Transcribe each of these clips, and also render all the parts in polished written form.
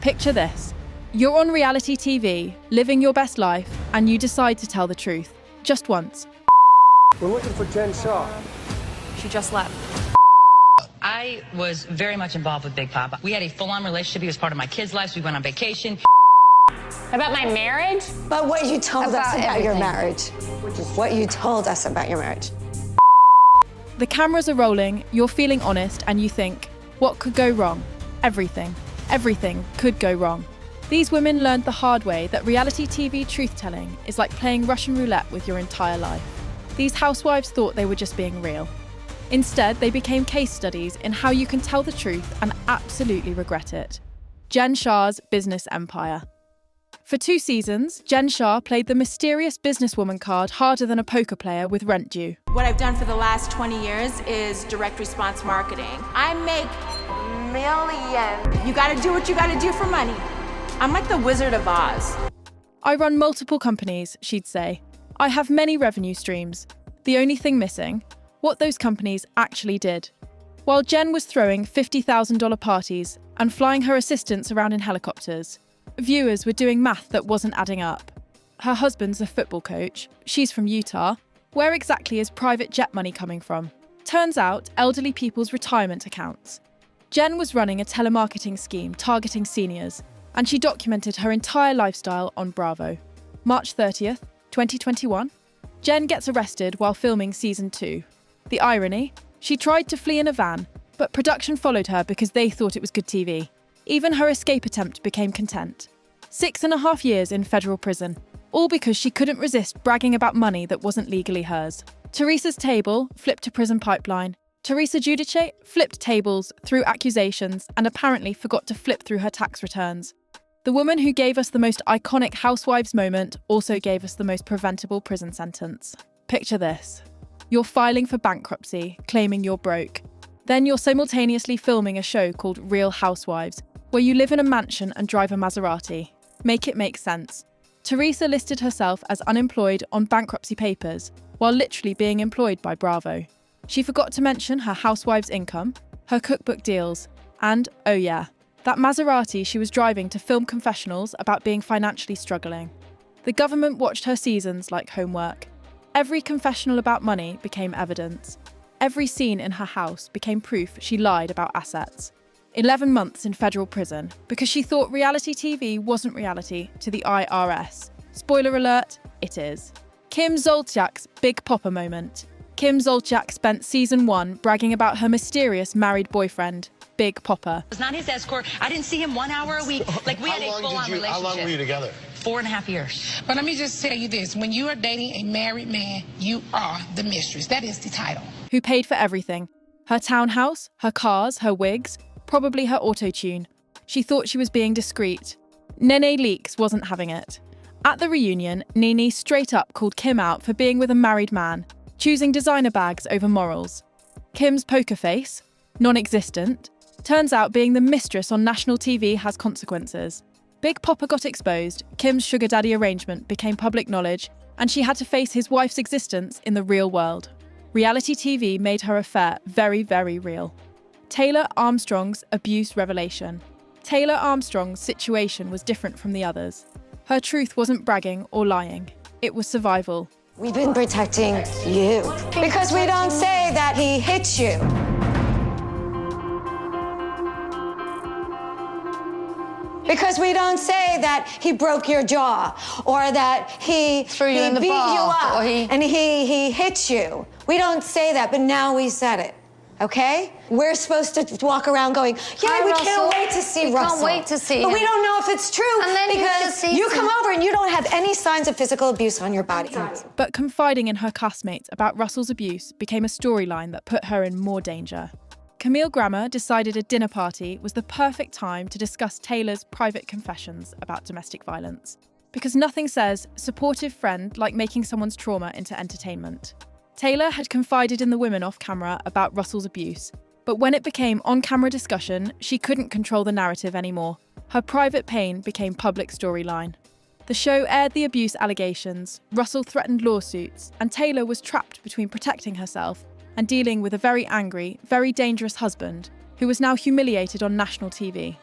Picture this. You're on reality TV, living your best life, and you decide to tell the truth. Just once. We're looking for Jen Shah. She just left. I was very much involved with Big Poppa. We had a full-on relationship. He was part of my kids' lives. We went on vacation. About my marriage? But what you told us about your marriage. What you told us about your marriage. The cameras are rolling, you're feeling honest, and you think, what could go wrong? Everything. Everything could go wrong. These women learned the hard way that reality TV truth-telling is like playing Russian roulette with your entire life. These housewives thought they were just being real. Instead, they became case studies in how you can tell the truth and absolutely regret it. Jen Shah's business empire. For 2 seasons, Jen Shah played the mysterious businesswoman card harder than a poker player with rent due. What I've done for the last 20 years is direct response marketing. I make millions. You gotta do what you gotta do for money. I'm like the Wizard of Oz. I run multiple companies, she'd say. I have many revenue streams. The only thing missing, what those companies actually did. While Jen was throwing $50,000 parties and flying her assistants around in helicopters, viewers were doing math that wasn't adding up. Her husband's a football coach. She's from Utah. Where exactly is private jet money coming from? Turns out, elderly people's retirement accounts. Jen was running a telemarketing scheme targeting seniors, and she documented her entire lifestyle on Bravo. March 30th, 2021, Jen gets arrested while filming season 2. The irony? She tried to flee in a van, but production followed her because they thought it was good TV. Even her escape attempt became content. 6.5 years in federal prison, all because she couldn't resist bragging about money that wasn't legally hers. Teresa's table flipped to prison pipeline. Teresa Giudice flipped tables, threw accusations, and apparently forgot to flip through her tax returns. The woman who gave us the most iconic Housewives moment also gave us the most preventable prison sentence. Picture this. You're filing for bankruptcy, claiming you're broke. Then you're simultaneously filming a show called Real Housewives, where you live in a mansion and drive a Maserati. Make it make sense. Teresa listed herself as unemployed on bankruptcy papers, while literally being employed by Bravo. She forgot to mention her housewives' income, her cookbook deals, and, oh yeah, that Maserati she was driving to film confessionals about being financially struggling. The government watched her seasons like homework. Every confessional about money became evidence. Every scene in her house became proof she lied about assets. 11 months in federal prison because she thought reality TV wasn't reality to the IRS. Spoiler alert, it is. Kim Zolciak's Big Poppa moment. Kim Zolciak spent season 1 bragging about her mysterious married boyfriend, Big Poppa. It was not his escort. I didn't see him 1 hour a week. Like, we had a full-on relationship. How long were you together? 4.5 years. But let me just tell you this. When you are dating a married man, you are the mistress. That is the title. Who paid for everything. Her townhouse, her cars, her wigs, probably her auto-tune. She thought she was being discreet. Nene Leakes wasn't having it. At the reunion, Nene straight up called Kim out for being with a married man, choosing designer bags over morals. Kim's poker face, non-existent, turns out being the mistress on national TV has consequences. Big Poppa got exposed, Kim's sugar daddy arrangement became public knowledge, and she had to face his wife's existence in the real world. Reality TV made her affair very, very real. Taylor Armstrong's abuse revelation. Taylor Armstrong's situation was different from the others. Her truth wasn't bragging or lying. It was survival. We've been protecting you. Because we don't say that he hit you. Because we don't say that he broke your jaw or that he Threw you in the beat ball, you up or he- and he hit you. We don't say that, but now we said it. Okay? We're supposed to walk around going, yeah, Hi, we Russell. can't wait to see We Russell. can't wait to see But we him. don't know if it's true And then you because just see you some- come over and you don't have any signs of physical abuse on your body. But confiding in her castmates about Russell's abuse became a storyline that put her in more danger. Camille Grammer decided a dinner party was the perfect time to discuss Taylor's private confessions about domestic violence. Because nothing says supportive friend like making someone's trauma into entertainment. Taylor had confided in the women off camera about Russell's abuse, but when it became on-camera discussion, she couldn't control the narrative anymore. Her private pain became public storyline. The show aired the abuse allegations, Russell threatened lawsuits, and Taylor was trapped between protecting herself and dealing with a very angry, very dangerous husband who was now humiliated on national TV.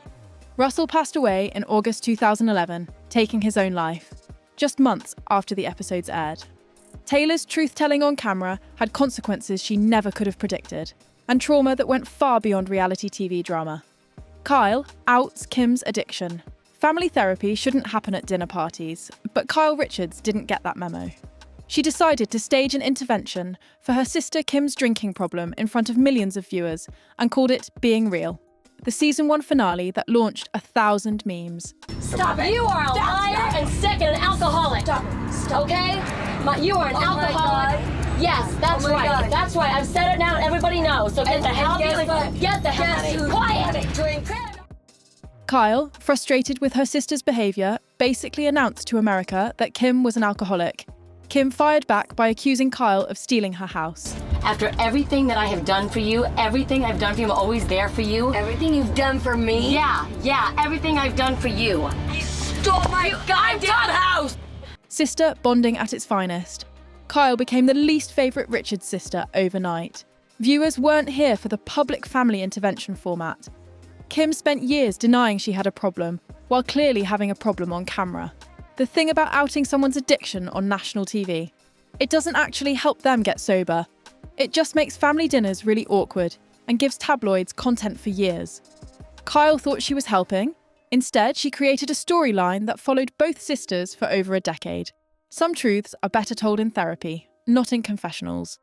Russell passed away in August 2011, taking his own life, just months after the episodes aired. Taylor's truth-telling on camera had consequences she never could have predicted, and trauma that went far beyond reality TV drama. Kyle outs Kim's addiction. Family therapy shouldn't happen at dinner parties, but Kyle Richards didn't get that memo. She decided to stage an intervention for her sister Kim's drinking problem in front of millions of viewers and called it Being Real, the season 1 finale that launched 1,000 memes. Stop it. You are a liar and sick and an alcoholic. Stop it. Stop. Okay? You are an alcoholic. Yes, that's right. God. That's right. I've said it now and everybody knows. So get the hell out of quiet. Drink. Kyle, frustrated with her sister's behaviour, basically announced to America that Kim was an alcoholic. Kim fired back by accusing Kyle of stealing her house. After everything that I have done for you, everything I've done for you, I'm always there for you. Everything you've done for me? Yeah, everything I've done for you. You stole my goddamn house! Sister bonding at its finest. Kyle became the least favourite Richards sister overnight. Viewers weren't here for the public family intervention format. Kim spent years denying she had a problem, while clearly having a problem on camera. The thing about outing someone's addiction on national TV, it doesn't actually help them get sober. It just makes family dinners really awkward and gives tabloids content for years. Kyle thought she was helping. Instead, she created a storyline that followed both sisters for over a decade. Some truths are better told in therapy, not in confessionals.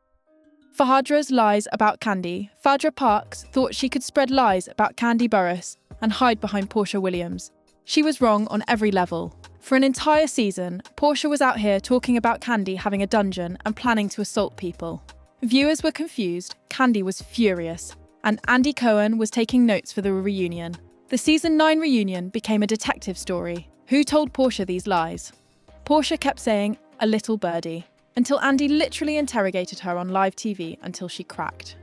Phaedra's lies about Candy, Phaedra Parks thought she could spread lies about Candy Burruss and hide behind Portia Williams. She was wrong on every level. For an entire season, Portia was out here talking about Candy having a dungeon and planning to assault people. Viewers were confused, Candy was furious, and Andy Cohen was taking notes for the reunion. The season 9 reunion became a detective story. Who told Portia these lies? Portia kept saying, "a little birdie," until Andy literally interrogated her on live TV until she cracked.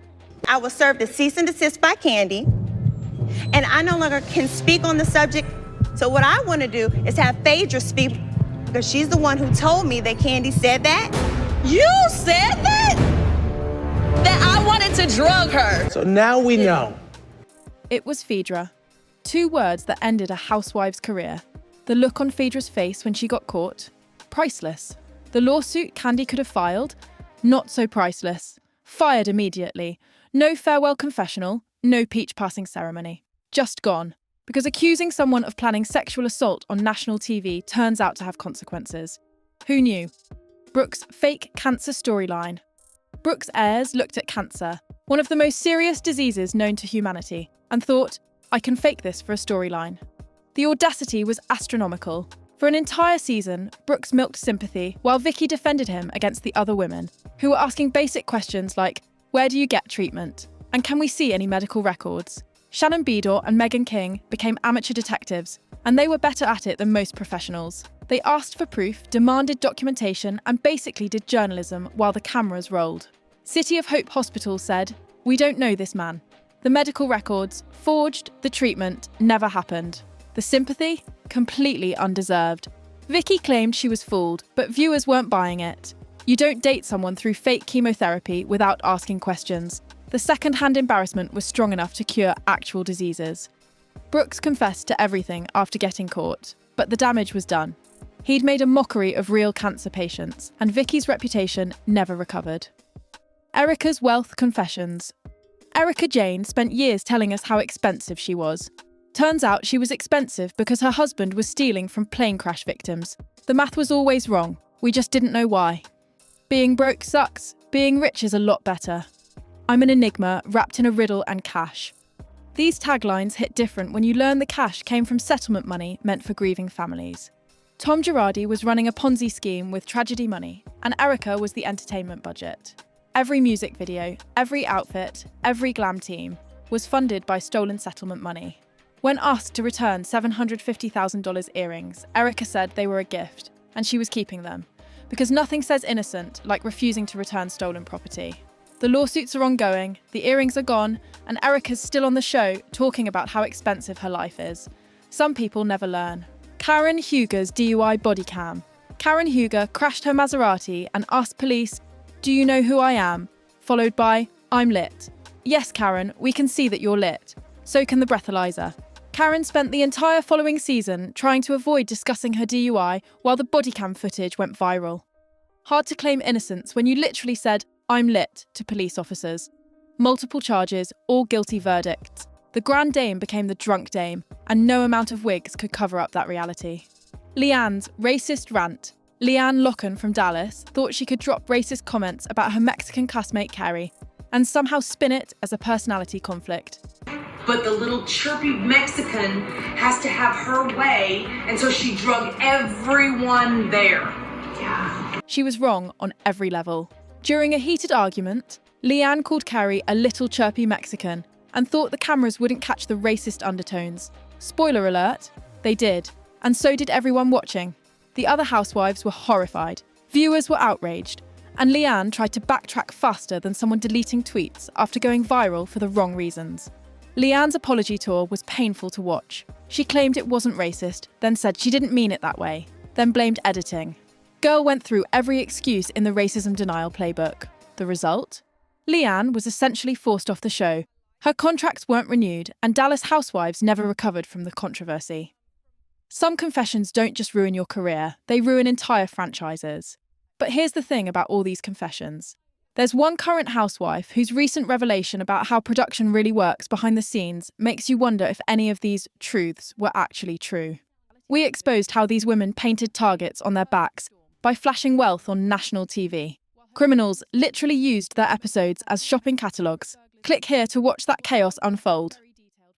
I was served a cease and desist by Candy, and I no longer can speak on the subject. So what I want to do is have Phaedra speak, because she's the one who told me that Candy said that. You said that? That I wanted to drug her. So now we know. It was Phaedra. 2 words that ended a housewife's career. The look on Phaedra's face when she got caught, priceless. The lawsuit Candy could have filed, not so priceless. Fired immediately. No farewell confessional, no peach passing ceremony. Just gone. Because accusing someone of planning sexual assault on national TV turns out to have consequences. Who knew? Brooks' fake cancer storyline. Brooks Ayers looked at cancer, one of the most serious diseases known to humanity, and thought, I can fake this for a storyline. The audacity was astronomical. For an entire season, Brooks milked sympathy while Vicky defended him against the other women, who were asking basic questions like, where do you get treatment? And can we see any medical records? Shannon Beador and Megan King became amateur detectives, and they were better at it than most professionals. They asked for proof, demanded documentation, and basically did journalism while the cameras rolled. City of Hope Hospital said, we don't know this man. The medical records, forged, the treatment, never happened. The sympathy? Completely undeserved. Vicky claimed she was fooled, but viewers weren't buying it. You don't date someone through fake chemotherapy without asking questions. The second-hand embarrassment was strong enough to cure actual diseases. Brooks confessed to everything after getting caught, but the damage was done. He'd made a mockery of real cancer patients, and Vicky's reputation never recovered. Erika's wealth confessions. Erika Jayne spent years telling us how expensive she was. Turns out she was expensive because her husband was stealing from plane crash victims. The math was always wrong. We just didn't know why. Being broke sucks. Being rich is a lot better. I'm an enigma wrapped in a riddle and cash. These taglines hit different when you learn the cash came from settlement money meant for grieving families. Tom Girardi was running a Ponzi scheme with tragedy money, and Erika was the entertainment budget. Every music video, every outfit, every glam team was funded by stolen settlement money. When asked to return $750,000 earrings, Erika said they were a gift, and she was keeping them, because nothing says innocent like refusing to return stolen property. The lawsuits are ongoing, the earrings are gone, and Erika's still on the show talking about how expensive her life is. Some people never learn. Karen Huger's DUI bodycam. Karen Huger crashed her Maserati and asked police, "Do you know who I am?" Followed by, "I'm lit." "Yes, Karen, we can see that you're lit. So can the breathalyzer." Karen spent the entire following season trying to avoid discussing her DUI while the bodycam footage went viral. Hard to claim innocence when you literally said, "I'm lit," to police officers. Multiple charges, all guilty verdicts. The Grand Dame became the Drunk Dame, and no amount of wigs could cover up that reality. LeeAnne's racist rant. Leanne Locken from Dallas thought she could drop racist comments about her Mexican classmate Carrie and somehow spin it as a personality conflict. But the little chirpy Mexican has to have her way, and so she drug everyone there. Yeah. She was wrong on every level. During a heated argument, Leanne called Carrie a little chirpy Mexican and thought the cameras wouldn't catch the racist undertones. Spoiler alert, they did, and so did everyone watching. The other housewives were horrified, viewers were outraged, and Leanne tried to backtrack faster than someone deleting tweets after going viral for the wrong reasons. Leanne's apology tour was painful to watch. She claimed it wasn't racist, then said she didn't mean it that way, then blamed editing. Girl went through every excuse in the racism denial playbook. The result? Leanne was essentially forced off the show. Her contracts weren't renewed, and Dallas housewives never recovered from the controversy. Some confessions don't just ruin your career, they ruin entire franchises. But here's the thing about all these confessions. There's one current housewife whose recent revelation about how production really works behind the scenes makes you wonder if any of these truths were actually true. We exposed how these women painted targets on their backs by flashing wealth on national TV. Criminals literally used their episodes as shopping catalogues. Click here to watch that chaos unfold.